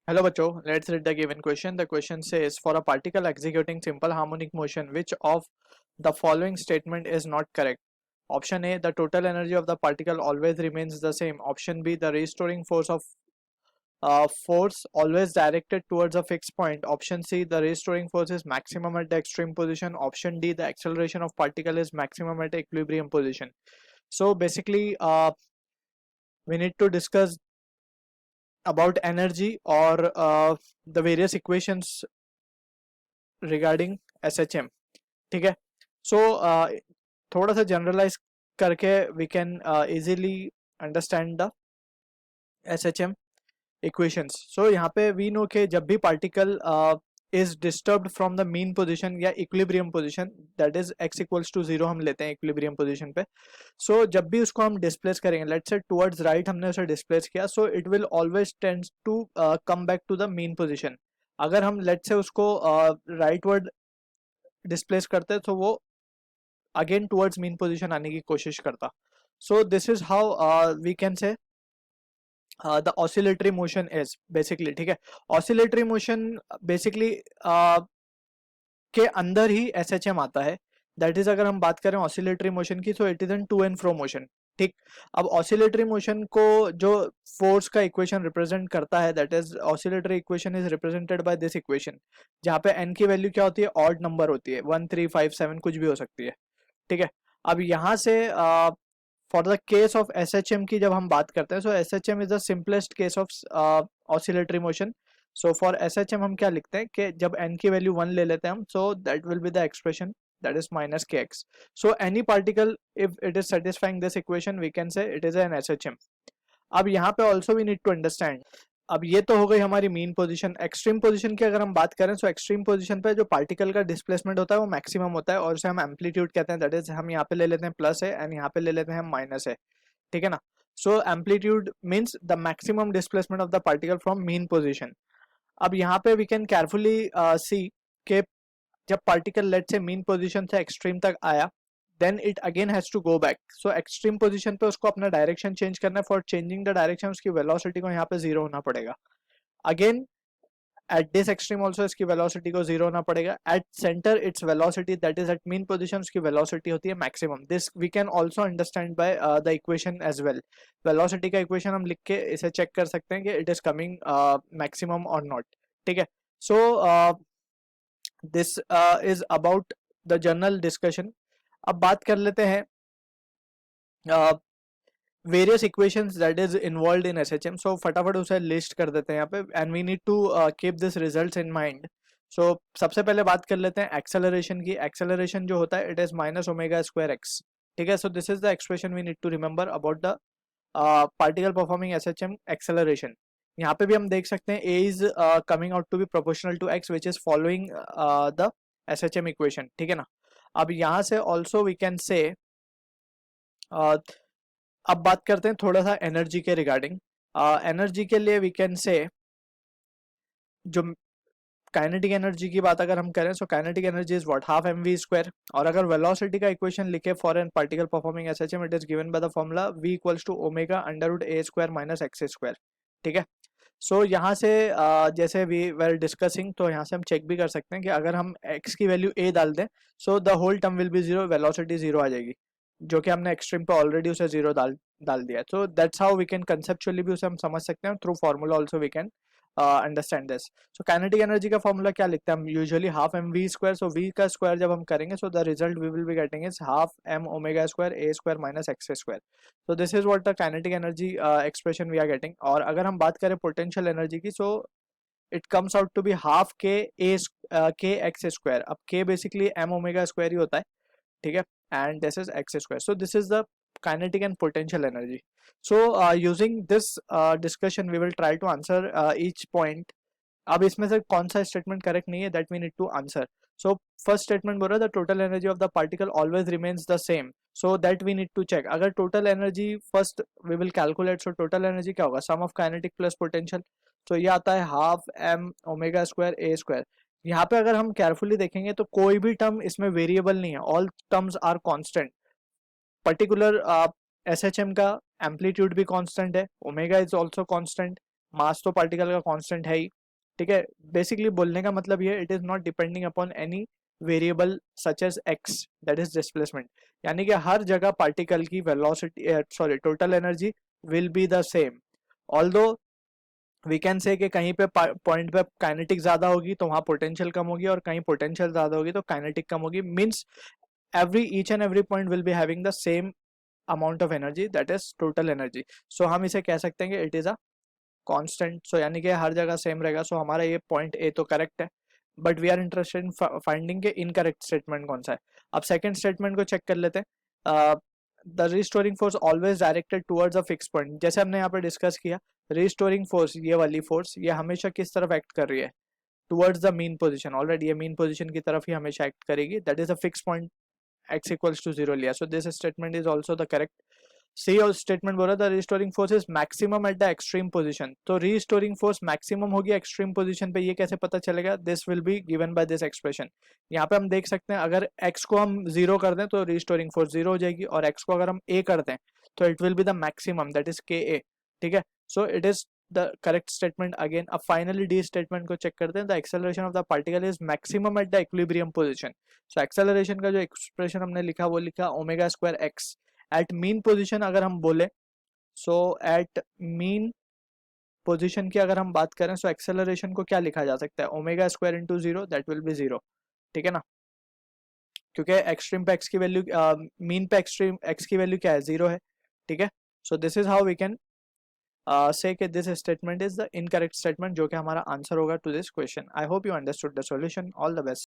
Hello बच्चों, let's read the given question. The question says for a particle executing simple harmonic motion, which of the following statement is not correct? Option A, the total energy of the particle always remains the same. Option B, the restoring force always directed towards a fixed point. Option C, the restoring force is maximum at the extreme position. Option D, the acceleration of particle is maximum at equilibrium position. So basically, we need to discuss about energy or the various equations regarding SHM. ठीक है. So थोड़ा सा generalise करके we can easily understand the SHM equations. So यहाँ पे we know कि जब भी particle is disturbed from the mean position या equilibrium position, that is x equals to 0 हम लेते हैं equilibrium position पे. So जब भी उसको हम displace करेंगे, let's say towards right हमने उसे displace किया, so it will always tend to come back to the mean position. अगर हम let's say उसको rightward displace करते तो वो again towards mean position आने की कोशिश करता. So this is how we can say the oscillatory motion is basically. ठीक है. Oscillatory motion basically के अंदर ही SHM आता है. दैट इज अगर हम बात करें ऑसिलेटरी मोशन की, तो it is an to and fro motion. ठीक. अब ऑसिलेटरी मोशन को जो फोर्स का इक्वेशन रिप्रेजेंट करता है, that is oscillatory equation is represented by this equation, जहाँ पे एन की वैल्यू क्या होती है, ऑड नंबर होती है, 1 3 5 7 कुछ भी हो सकती है. ठीक है. अब यहाँ से for the case of SHM की जब हम बात करते हैं, सो SHM is the simplest case of oscillatory motion. So for SHM हम क्या लिखते हैं कि जब n की वैल्यू 1 ले लेते हैं हम, so that will be the expression that is minus kx. So any particle, if it is satisfying this equation, we can say it is an SHM. अब यहाँ पे also we need to understand, अब ये तो हो गई हमारी mean position. Extreme position की अगर हम बात करें, सो एक्सट्रीम पोजीशन पे जो पार्टिकल का डिस्प्लेसमेंट होता है वो मैक्सिमम होता है, और उसे हम एम्पलीट्यूड कहते हैं. दैट इज हम यहाँ पे ले लेते हैं प्लस है एंड यहाँ पे ले लेते हैं माइनस है. ठीक है ना. So amplitude means the maximum displacement of the particle from mean position. अब यहाँ पे वी कैन केयरफुली सी के जब particle let's say mean position से एक्सट्रीम तक आया, then it again has to go back. So extreme position पे उसको अपना डायरेक्शन चेंज करना है. फॉर चेंजिंग द डायरेक्शन उसकी वेलोसिटी को यहाँ पे जीरो होना पड़ेगा. Again at this extreme also इसकी वेलोसिटी को जीरो होना पड़ेगा. At centre its velocity, that is at mean position, उसकी वेलोसिटी होती है maximum. This we can also understand by the equation as well. Velocity का इक्वेशन हम लिख के इसे चेक कर सकते हैं कि इट इज कमिंग मैक्सिमम और नॉट. ठीक है. सो this is about the general discussion. अब बात कर लेते हैं various equations that is involved in SHM. so फटाफट उसे लिस्ट कर देते हैं यहाँ पे, and we need to keep this results in mind. so सबसे पहले बात कर लेते हैं एक्सेलरेशन की. एक्सेलरेशन जो होता है, it is minus omega square x. ठीक है. So this is the expression we need to remember about the particle performing SHM acceleration. यहाँ पे भी हम देख सकते हैं a is coming out to be proportional to x which is following the SHM equation. ठीक है ना. अब यहाँ से also we can say अब बात करते हैं थोड़ा सा एनर्जी के रिगार्डिंग. एनर्जी के लिए वी कैन से जो काइनेटिक एनर्जी की बात अगर हम करें, so kinetic energy is what, half mv square. और अगर वेलोसिटी का इक्वेशन लिखे for an particle performing SHM, it is given by the formula v equals to omega under root a square minus x square. ठीक है. सो यहाँ से जैसे we were discussing, तो यहाँ से हम चेक भी कर सकते हैं कि अगर हम x की वैल्यू a डाल दें, so the whole term will be zero, velocity zero आ जाएगी, जो कि हमने एक्सट्रीम पे ऑलरेडी उसे जीरो डाल दिया. So that's how we can conceptually भी उसे हम समझ सकते हैं. Through formula also we can understand this. So kinetic energy का फॉर्मूला क्या लिखते हैं हम usually, half m v square. So v का स्क्वायर जब हम करेंगे, so the result we will be getting is half M omega square A square minus x square. So this is what the kinetic energy expression we are getting. और अगर हम बात करें potential energy की, so it comes out to be half k x square. अब k basically m omega square ही होता है. ठीक है. And this is x square. So this is the kinetic and potential energy. So using this discussion we will try to answer each point. अब इसमें से कौन सा स्टेटमेंट करेक्ट नहीं है, that we need to answer. So first statement बोल रहा है the total energy of the particle always remains the same. So that we need to check. अगर total energy first we will calculate. So total energy क्या होगा, sum of kinetic plus potential. तो ये आता है हाफ एम ओमेगा स्क्वायर ए square. यहाँ पे अगर हम केयरफुली देखेंगे तो कोई भी टर्म इसमें वेरिएबल नहीं है, all terms are constant. Particular SHM का एम्पलीट्यूड भी कांस्टेंट है, omega is also constant, mass तो पार्टिकल का कांस्टेंट है ही, ठीक है। बेसिकली बोलने का मतलब ये, it is not depending upon any variable such as x, that is displacement. यानी कि हर जगह पार्टिकल की velocity, sorry, total energy will be the same. Although we can say कि कहीं पे पॉइंट पे काइनेटिक ज्यादा होगी तो वहां पोटेंशियल कम होगी, और कहीं पोटेंशियल ज्यादा होगी तो काइनेटिक कम होगी। Means every each and every point will be having the same amount of energy, that is total energy. So हम इसे कह सकते हैं कि it is a constant, so यानी कि हर जगह सेम रहेगा। सो हमारा ये पॉइंट ए तो करेक्ट है, but we are interested in finding के इनकरेक्ट स्टेटमेंट कौन सा है। अब सेकंड स्टेटमेंट को चेक कर लेते हैं। The restoring force always directed towards a fix point. जैसे हमने यहाँ पे डिस्कस किया, रिस्टोरिंग फोर्स, ये वाली फोर्स, ये हमेशा किस तरफ एक्ट कर रही है, towards the mean position. Already ये मीन पोजीशन की तरफ ही हमेशा एक्ट करेगी, that is a fix point x equals to 0 लिया। so this statement is also the correct। सी और स्टेटमेंट बोला था restoring force is maximum at the extreme position, तो रिस्टोरिंग फोर्स मैक्सिमम होगी एक्सट्रीम पोजीशन पे। ये कैसे पता चलेगा, this will be given by this expression. यहाँ पे हम देख सकते हैं, अगर x को हम 0 कर दें तो रिस्टोरिंग फोर्स 0 हो जाएगी, और x को अगर हम a कर दें तो it will be the maximum, that is k a, ठीक है। So it is the correct statement again. अब फाइनली डी स्टेटमेंट को चेक करते हैं। The acceleration of the particle is maximum at the equilibrium position. So acceleration का जो expression हमने लिखा वो लिखा omega square x at mean position. अगर हम बोले, सो एट मीन पोजीशन की अगर हम बात करें, सो एक्सेलरेशन को क्या लिखा जा सकता है, omega square into 0, that will be 0, ठीक है ना, क्योंकि एक्सट्रीम पे एक्स की वैल्यू, मीन पे एक्सट्रीम एक्स की वैल्यू क्या है, 0 है, ठीक है। So this is how we can say कि this statement is the incorrect statement, जो कि हमारा आंसर होगा to this question. I hope you understood the solution. All the best.